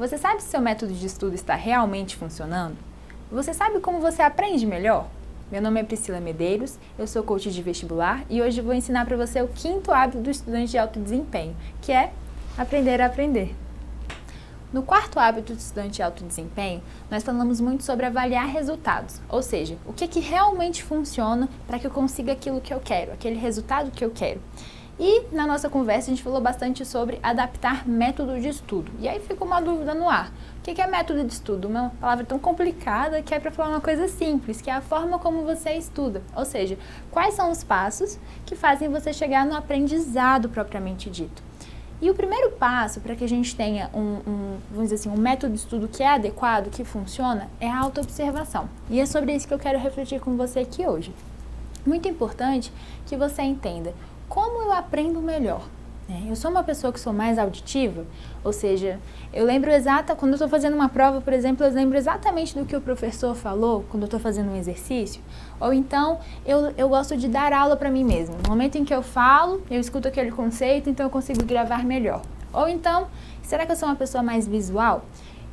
Você sabe se seu método de estudo está realmente funcionando? Você sabe como você aprende melhor? Meu nome é Priscila Medeiros, eu sou coach de vestibular e hoje eu vou ensinar para você o 5º hábito do estudante de alto desempenho, que é aprender a aprender. No 4º hábito do estudante de alto desempenho, nós falamos muito sobre avaliar resultados, ou seja, o que realmente funciona para que eu consiga aquilo que eu quero, aquele resultado que eu quero. E na nossa conversa a gente falou bastante sobre adaptar método de estudo. E aí fica uma dúvida no ar. O que é método de estudo? Uma palavra tão complicada que é para falar uma coisa simples, que é a forma como você estuda. Ou seja, quais são os passos que fazem você chegar no aprendizado propriamente dito. E o primeiro passo para que a gente tenha vamos dizer assim, um método de estudo que é adequado, que funciona, é a autoobservação. E é sobre isso que eu quero refletir com você aqui hoje. Muito importante que você entenda como eu aprendo melhor. Eu sou uma pessoa que sou mais auditiva, ou seja, eu lembro quando eu estou fazendo uma prova, por exemplo, eu lembro exatamente do que o professor falou quando eu estou fazendo um exercício, ou então eu gosto de dar aula para mim mesma. No momento em que eu falo, eu escuto aquele conceito, então eu consigo gravar melhor. Ou então, será que eu sou uma pessoa mais visual?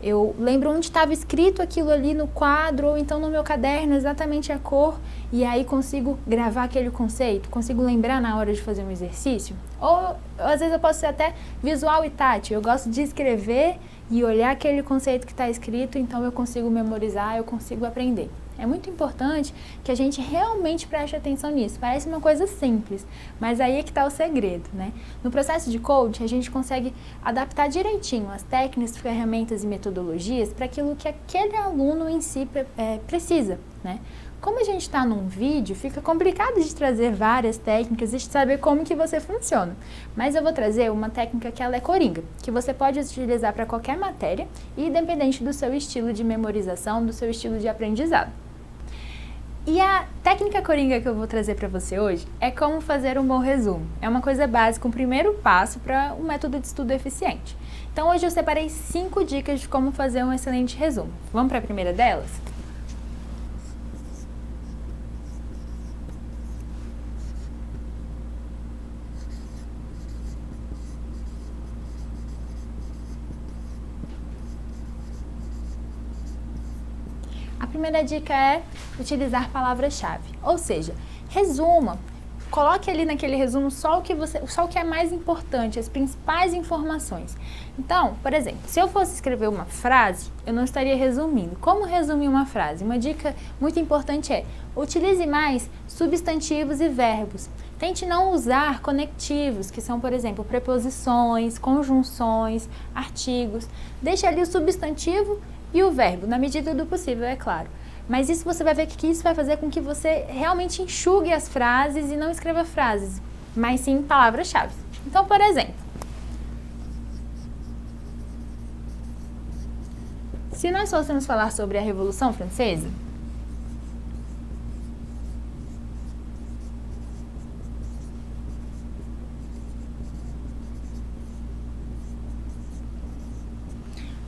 Eu lembro onde estava escrito aquilo ali no quadro, ou então no meu caderno, exatamente a cor, e aí consigo gravar aquele conceito, consigo lembrar na hora de fazer um exercício. Ou às vezes eu posso ser até visual e tátil, eu gosto de escrever e olhar aquele conceito que está escrito, então eu consigo memorizar, eu consigo aprender. É muito importante que a gente realmente preste atenção nisso. Parece uma coisa simples, mas aí é que está o segredo, né? No processo de coaching, a gente consegue adaptar direitinho as técnicas, ferramentas e metodologias para aquilo que aquele aluno em si precisa, né? Como a gente está num vídeo, fica complicado de trazer várias técnicas e de saber como que você funciona. Mas eu vou trazer uma técnica que ela é coringa, que você pode utilizar para qualquer matéria, independente do seu estilo de memorização, do seu estilo de aprendizado. E a técnica coringa que eu vou trazer para você hoje é como fazer um bom resumo. É uma coisa básica, um primeiro passo para um método de estudo eficiente. Então hoje eu separei 5 dicas de como fazer um excelente resumo. Vamos para a primeira delas? A primeira dica é utilizar palavras-chave, ou seja, resuma, coloque ali naquele resumo só o que é mais importante, as principais informações. Então, por exemplo, se eu fosse escrever uma frase, eu não estaria resumindo. Como resumir uma frase? Uma dica muito importante é: utilize mais substantivos e verbos. Tente não usar conectivos, que são, por exemplo, preposições, conjunções, artigos. Deixe ali o substantivo e o verbo, na medida do possível, é claro. Mas isso você vai ver que isso vai fazer com que você realmente enxugue as frases e não escreva frases, mas sim palavras-chave. Então, por exemplo, se nós fôssemos falar sobre a Revolução Francesa,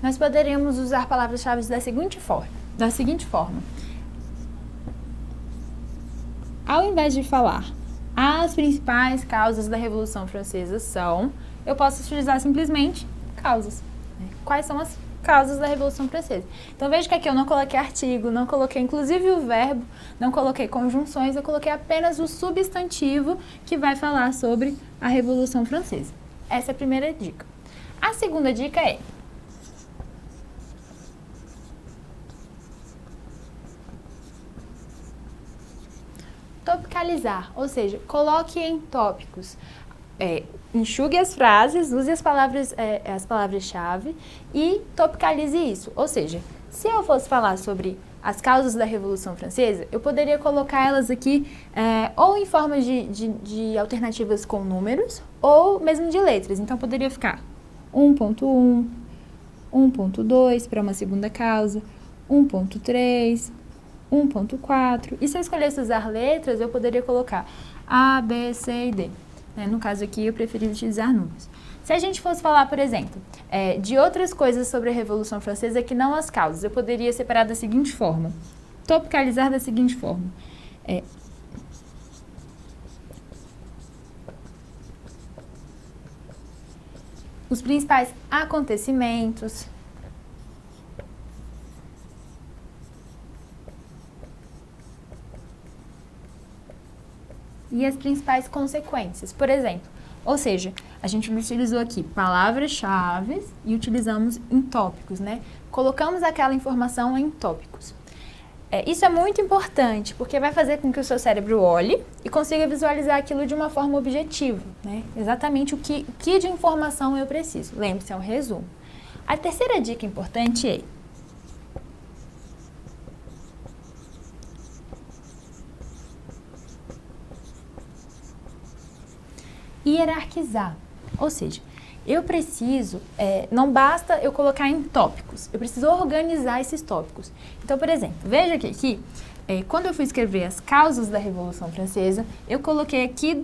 nós poderíamos usar palavras-chave da seguinte forma. Ao invés de falar as principais causas da Revolução Francesa são, eu posso utilizar simplesmente causas. Quais são as causas da Revolução Francesa? Então veja que aqui eu não coloquei artigo, não coloquei inclusive o verbo, não coloquei conjunções, eu coloquei apenas o substantivo que vai falar sobre a Revolução Francesa. Essa é a primeira dica. A segunda dica é: topicalizar, ou seja, coloque em tópicos, enxugue as frases, use as palavras-chave e topicalize isso. Ou seja, se eu fosse falar sobre as causas da Revolução Francesa, eu poderia colocar elas aqui ou em forma de alternativas com números ou mesmo de letras. Então poderia ficar 1.1, 1.2 para uma segunda causa, 1.3, 1.4, e se eu escolhesse usar letras, eu poderia colocar A, B, C e D. No caso aqui, eu preferi utilizar números. Se a gente fosse falar, por exemplo, de outras coisas sobre a Revolução Francesa que não as causas, eu poderia separar da seguinte forma, topicalizar da seguinte forma. Os principais acontecimentos, e as principais consequências. Por exemplo, ou seja, a gente utilizou aqui palavras-chave e utilizamos em tópicos, né? Colocamos aquela informação em tópicos. Isso é muito importante, porque vai fazer com que o seu cérebro olhe e consiga visualizar aquilo de uma forma objetiva, né? Exatamente o que de informação eu preciso. Lembre-se, é um resumo. A terceira dica importante é hierarquizar, ou seja, eu preciso, não basta eu colocar em tópicos, eu preciso organizar esses tópicos. Então, por exemplo, veja que aqui, quando eu fui escrever as causas da Revolução Francesa, eu coloquei aqui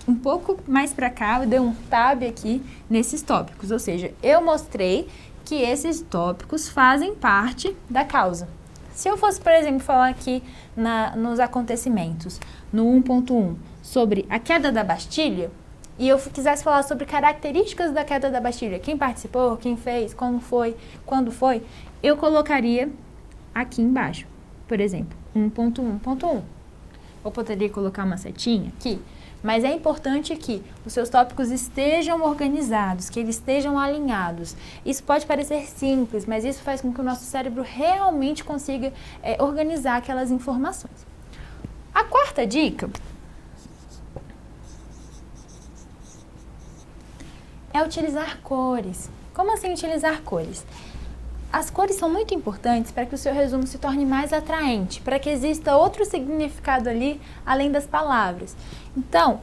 um pouco mais para cá, eu dei um tab aqui nesses tópicos, ou seja, eu mostrei que esses tópicos fazem parte da causa. Se eu fosse, por exemplo, falar aqui nos acontecimentos, no 1.1, sobre a queda da Bastilha, e eu quisesse falar sobre características da queda da Bastilha, quem participou, quem fez, como foi, quando foi, eu colocaria aqui embaixo, por exemplo, 1.1.1. Eu poderia colocar uma setinha aqui, mas é importante que os seus tópicos estejam organizados, que eles estejam alinhados. Isso pode parecer simples, mas isso faz com que o nosso cérebro realmente consiga organizar aquelas informações. A quarta dica é utilizar cores. Como assim utilizar cores? As cores são muito importantes para que o seu resumo se torne mais atraente, para que exista outro significado ali, além das palavras. Então,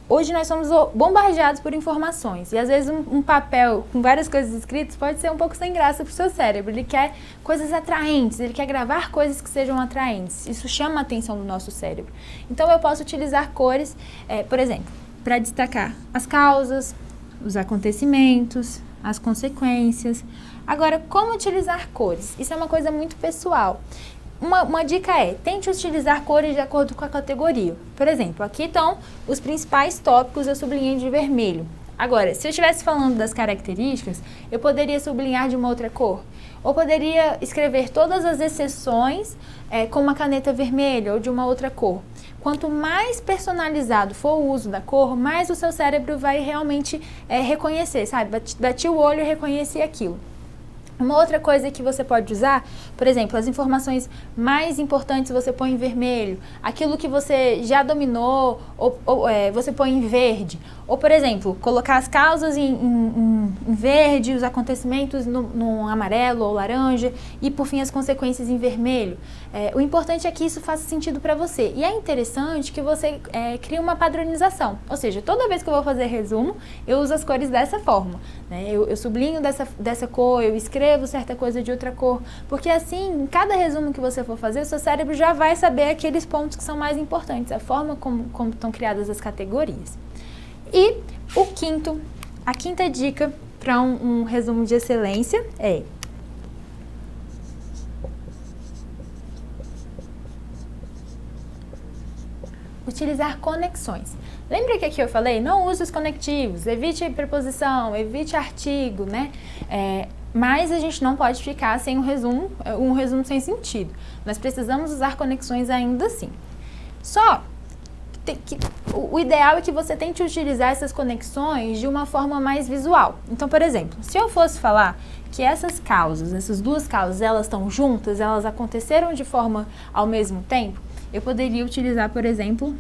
hoje nós somos bombardeados por informações, e às vezes um papel com várias coisas escritas pode ser um pouco sem graça para o seu cérebro. Ele quer coisas atraentes, ele quer gravar coisas que sejam atraentes. Isso chama a atenção do nosso cérebro. Então, eu posso utilizar cores, por exemplo, para destacar as causas, os acontecimentos, as consequências. Agora, como utilizar cores? Isso é uma coisa muito pessoal. Uma dica tente utilizar cores de acordo com a categoria. Por exemplo, aqui estão os principais tópicos, eu sublinhei de vermelho. Agora, se eu estivesse falando das características, eu poderia sublinhar de uma outra cor. Ou poderia escrever todas as exceções com uma caneta vermelha ou de uma outra cor. Quanto mais personalizado for o uso da cor, mais o seu cérebro vai realmente reconhecer, sabe? Bati o olho e reconheci aquilo. Uma outra coisa que você pode usar, por exemplo, as informações mais importantes você põe em vermelho, aquilo que você já dominou, você põe em verde. Ou, por exemplo, colocar as causas em verde, os acontecimentos no amarelo ou laranja e, por fim, as consequências em vermelho. O importante é que isso faça sentido para você. E é interessante que você crie uma padronização. Ou seja, toda vez que eu vou fazer resumo, eu uso as cores dessa forma, né? Eu sublinho dessa cor, eu escrevo certa coisa de outra cor, porque assim, em cada resumo que você for fazer, o seu cérebro já vai saber aqueles pontos que são mais importantes, a forma como estão criadas as categorias. E a quinta dica para um resumo de excelência é utilizar conexões. Lembra que aqui eu falei, não use os conectivos, evite preposição, evite artigo, né? Mas a gente não pode ficar sem um resumo sem sentido. Nós precisamos usar conexões ainda assim. Só que o ideal é que você tente utilizar essas conexões de uma forma mais visual. Então, por exemplo, se eu fosse falar que essas duas causas, elas estão juntas, elas aconteceram de forma ao mesmo tempo, eu poderia utilizar, por exemplo,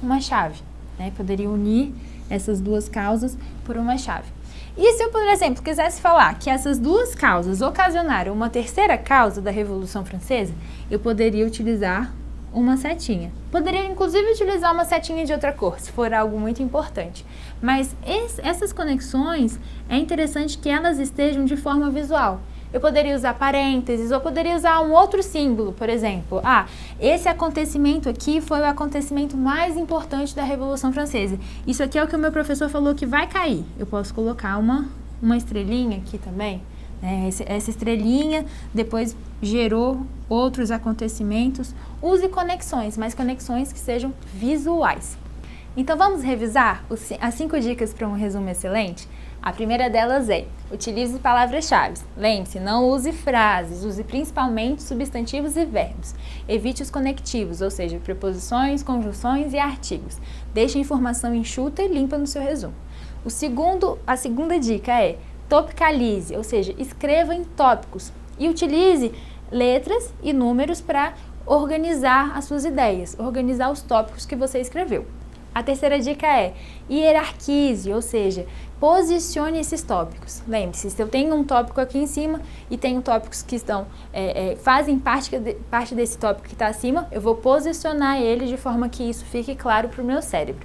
uma chave, né? Poderia unir essas duas causas por uma chave. E se eu, por exemplo, quisesse falar que essas duas causas ocasionaram uma terceira causa da Revolução Francesa, eu poderia utilizar uma setinha. Poderia, inclusive, utilizar uma setinha de outra cor, se for algo muito importante. Mas essas conexões, é interessante que elas estejam de forma visual. Eu poderia usar parênteses, ou poderia usar um outro símbolo, por exemplo. Esse acontecimento aqui foi o acontecimento mais importante da Revolução Francesa. Isso aqui é o que o meu professor falou que vai cair. Eu posso colocar uma estrelinha aqui também. Essa estrelinha depois gerou outros acontecimentos. Use conexões, mas conexões que sejam visuais. Então vamos revisar as 5 dicas para um resumo excelente? A primeira delas é: utilize palavras-chave. Lembre-se, não use frases, use principalmente substantivos e verbos. Evite os conectivos, ou seja, preposições, conjunções e artigos. Deixe a informação enxuta e limpa no seu resumo. A segunda dica é: topicalize, ou seja, escreva em tópicos e utilize letras e números para organizar as suas ideias, organizar os tópicos que você escreveu. A terceira dica é: hierarquize, ou seja, posicione esses tópicos. Lembre-se, se eu tenho um tópico aqui em cima e tenho tópicos que fazem parte desse tópico que está acima, eu vou posicionar ele de forma que isso fique claro para o meu cérebro.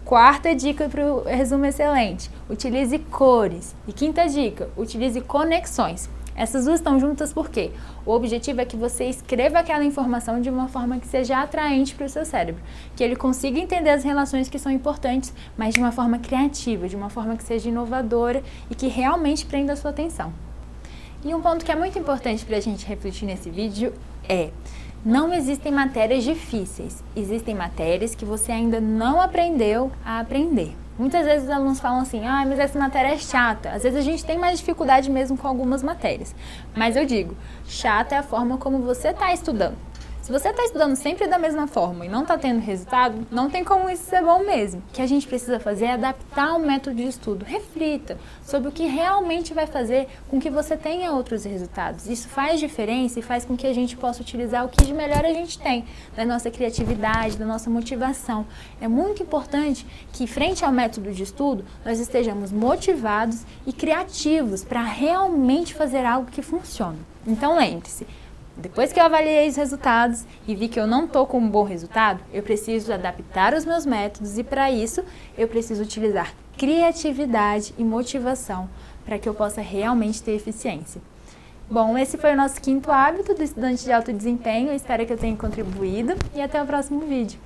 Quarta dica para o resumo excelente: utilize cores. E quinta dica: utilize conexões. Essas duas estão juntas porque o objetivo é que você escreva aquela informação de uma forma que seja atraente para o seu cérebro, que ele consiga entender as relações que são importantes, mas de uma forma criativa, de uma forma que seja inovadora e que realmente prenda a sua atenção. E um ponto que é muito importante para a gente refletir nesse vídeo é: não existem matérias difíceis, existem matérias que você ainda não aprendeu a aprender. Muitas vezes os alunos falam assim: mas essa matéria é chata. Às vezes a gente tem mais dificuldade mesmo com algumas matérias. Mas eu digo, chata é a forma como você está estudando. Se você está estudando sempre da mesma forma e não está tendo resultado, não tem como isso ser bom mesmo. O que a gente precisa fazer é adaptar o método de estudo. Reflita sobre o que realmente vai fazer com que você tenha outros resultados. Isso faz diferença e faz com que a gente possa utilizar o que de melhor a gente tem, da nossa criatividade, da nossa motivação. É muito importante que, frente ao método de estudo, nós estejamos motivados e criativos para realmente fazer algo que funcione. Então lembre-se, depois que eu avaliei os resultados e vi que eu não estou com um bom resultado, eu preciso adaptar os meus métodos e, para isso, eu preciso utilizar criatividade e motivação para que eu possa realmente ter eficiência. Bom, esse foi o nosso 5º hábito do estudante de alto desempenho. Eu espero que eu tenha contribuído e até o próximo vídeo.